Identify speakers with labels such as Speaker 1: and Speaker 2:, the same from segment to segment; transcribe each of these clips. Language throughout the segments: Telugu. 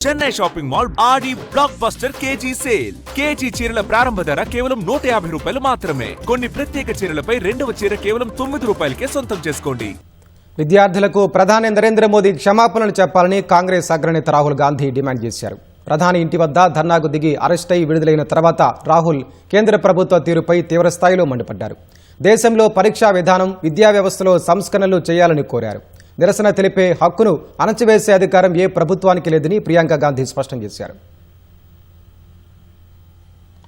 Speaker 1: Chennai shopping mall Aadi blockbuster KG sale. KG చీరల ప్రారంభ ధర కేవలం 150 రూపాయలు మాత్రమే. కొన్ని ప్రత్యేక చీరలపై రెండవ చీర కేవలం 9 రూపాయలకే సొంతం చేసుకోండి.
Speaker 2: విద్యార్థులకు ప్రధాని నరేంద్ర మోదీ క్షమాపణలు చెప్పాలని కాంగ్రెస్ అగ్రనేత రాహుల్ గాంధీ డిమాండ్ చేశారు. ప్రధాని ఇంటి వద్ద ధర్నాకు దిగి అరెస్ట్ అయి విడుదలైన తర్వాత రాహుల్ కేంద్ర ప్రభుత్వ తీరుపై తీవ్రస్థాయిలో మండిపడ్డారు. దేశంలో పరీక్షా విధానం, విద్యా వ్యవస్థలో సంస్కరణలు చేయాలని కోరారు. నిరసన తెలిపే హక్కును అణచివేసే అధికారం ఏ ప్రభుత్వానికి లేదని ప్రియాంక గాంధీ స్పష్టం చేశారు.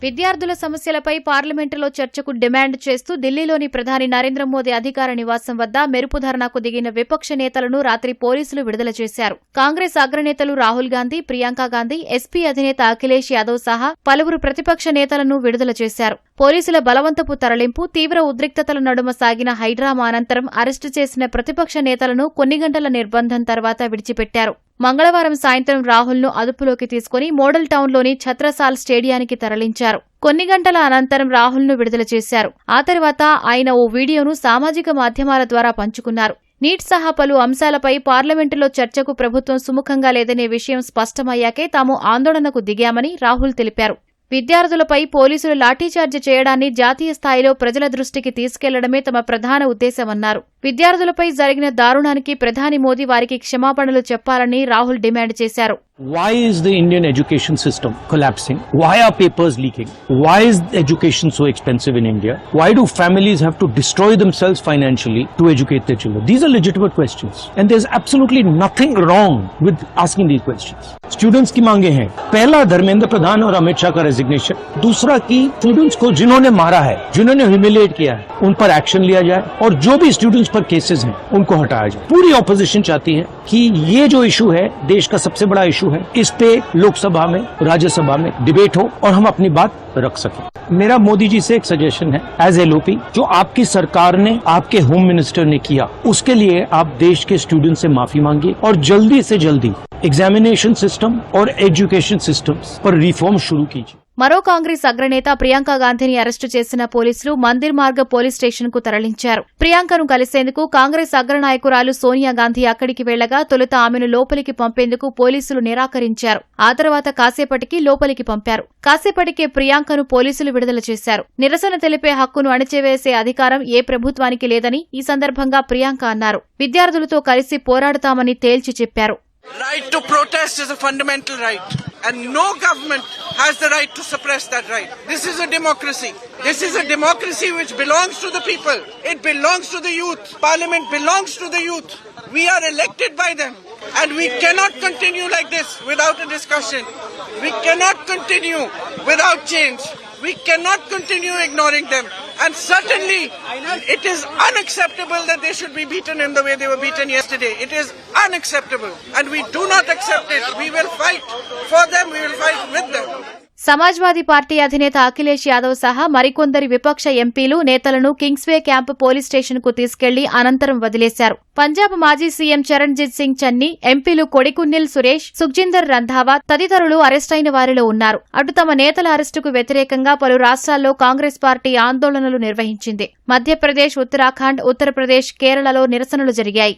Speaker 3: విద్యార్థుల సమస్యలపై పార్లమెంటులో చర్చకు డిమాండ్ చేస్తూ ఢిల్లీలోని ప్రధాని నరేంద్ర మోదీ అధికార నివాసం వద్ద మెరుపు ధర్నాకు దిగిన విపక్ష నేతలను రాత్రి పోలీసులు విడుదల చేశారు. కాంగ్రెస్ అగ్రనేతలు రాహుల్ గాంధీ, ప్రియాంక గాంధీ, ఎస్పీ అధినేత అఖిలేష్ యాదవ్ సహా పలువురు ప్రతిపక్ష నేతలను విడుదల చేశారు. పోలీసుల బలవంతపు తరలింపు, తీవ్ర ఉద్రిక్తతల నడుమ సాగిన హైడ్రామా అనంతరం అరెస్టు చేసిన ప్రతిపక్ష నేతలను కొన్ని గంటల నిర్బంధం తర్వాత విడిచిపెట్టారు. మంగళవారం సాయంత్రం రాహుల్ను అదుపులోకి తీసుకుని మోడల్ టౌన్లోని ఛత్రసాల్ స్టేడియానికి తరలించారు. కొన్ని గంటల అనంతరం రాహుల్ను విడుదల చేశారు. ఆ తర్వాత ఆయన ఓ వీడియోను సామాజిక మాధ్యమాల ద్వారా పంచుకున్నారు. నీట్ సహా పలు అంశాలపై పార్లమెంటులో చర్చకు ప్రభుత్వం సుముఖంగా లేదనే విషయం స్పష్టమయ్యాకే తాము ఆందోళనకు దిగామని రాహుల్ తెలిపారు. విద్యార్థులపై పోలీసులు లాఠీచార్జి చేయడాన్ని జాతీయ స్థాయిలో ప్రజల దృష్టికి తీసుకెళ్లడమే తమ ప్రధాన ఉద్దేశమన్నారు. విద్యార్థులపై జరిగిన దారుణానికి ప్రధాని మోదీ వారికి క్షమాపణలు చెప్పాలని రాహుల్ డిమాండ్ చేశారు.
Speaker 4: Why is the Indian education system collapsing? Why are papers leaking? Why is education so expensive in India? Why do families have to destroy themselves financially to educate their children? These are legitimate questions. And there's absolutely nothing wrong with asking these questions. Students की मांगे हैं, पहला धर्मेंद्र प्रधान और अमित शाह का रेजिग्नेशन, दूसरा की स्टूडेंट्स को जिन्होंने मारा है, जिन्होंने ह्यूमिलिएट किया है, उन पर एक्शन लिया जाए और जो भी स्टूडेंट्स पर केसेस हैं उनको हटाया जाए. पूरी ऑपोजिशन चाहती है कि ये जो इशू है देश का सबसे बड़ा इशू है, इस पे लोकसभा में, राज्यसभा में डिबेट हो और हम अपनी बात रख सकें. मेरा मोदी जी से एक सजेशन है, एज एलओपी जो आपकी सरकार ने, आपके होम मिनिस्टर ने किया, उसके लिए आप देश के स्टूडेंट से माफी मांगिए और जल्दी से जल्दी एग्जामिनेशन सिस्टम और एजुकेशन सिस्टम्स पर रिफॉर्म शुरू कीजिए.
Speaker 3: మరో కాంగ్రెస్ అగ్రనేత ప్రియాంక గాంధీని అరెస్టు చేసిన పోలీసులు మందిర్ మార్గ్ పోలీస్ స్టేషన్ కు తరలించారు. ప్రియాంకను కలిసేందుకు కాంగ్రెస్ అగ్రనాయకురాలు సోనియా గాంధీ అక్కడికి వెళ్లగా తొలుత ఆమెను లోపలికి పంపేందుకు పోలీసులు నిరాకరించారు. ఆ తర్వాత కాసేపటికి లోపలికి పంపారు. కాసేపటికే ప్రియాంకను పోలీసులు విడుదల చేశారు. నిరసన తెలిపే హక్కును అణచివేసే అధికారం ఏ ప్రభుత్వానికి లేదని ఈ సందర్భంగా ప్రియాంక అన్నారు. విద్యార్థులతో కలిసి పోరాడతామని తేల్చి చెప్పారు.
Speaker 5: Right to protest is a fundamental right, and no government has the right to suppress that right. This is a democracy. This is a democracy which belongs to the people. It belongs to the youth. Parliament belongs to the youth. We are elected by them, and we cannot continue like this without a discussion. We cannot continue without change. We cannot continue ignoring them. And certainly, it is unacceptable that they should be beaten in the way they were beaten yesterday. It is unacceptable. And we do not accept it. We will fight for them. We will fight with them.
Speaker 3: Samajwadi party అధినేత అఖిలేష్ యాదవ్ సహా మరికొందరి విపక్ష ఎంపీలు, నేతలను కింగ్స్వే క్యాంప్ పోలీస్ స్టేషన్ కు తీసుకెళ్లి అనంతరం వదిలేశారు. పంజాబ్ మాజీ సీఎం చరణ్జీత్ సింగ్ చన్నీ, ఎంపీలు కొడికున్నిల్ సురేష్, సుఖ్జిందర్ రంధావా తదితరులు అరెస్టైన వారిలో ఉన్నారు. అటు తమ నేతల అరెస్టుకు వ్యతిరేకంగా పలు రాష్ట్రాల్లో కాంగ్రెస్ పార్టీ ఆందోళనలు నిర్వహించింది. మధ్యప్రదేశ్, ఉత్తరాఖండ్, ఉత్తరప్రదేశ్, కేరళలో నిరసనలు జరిగాయి.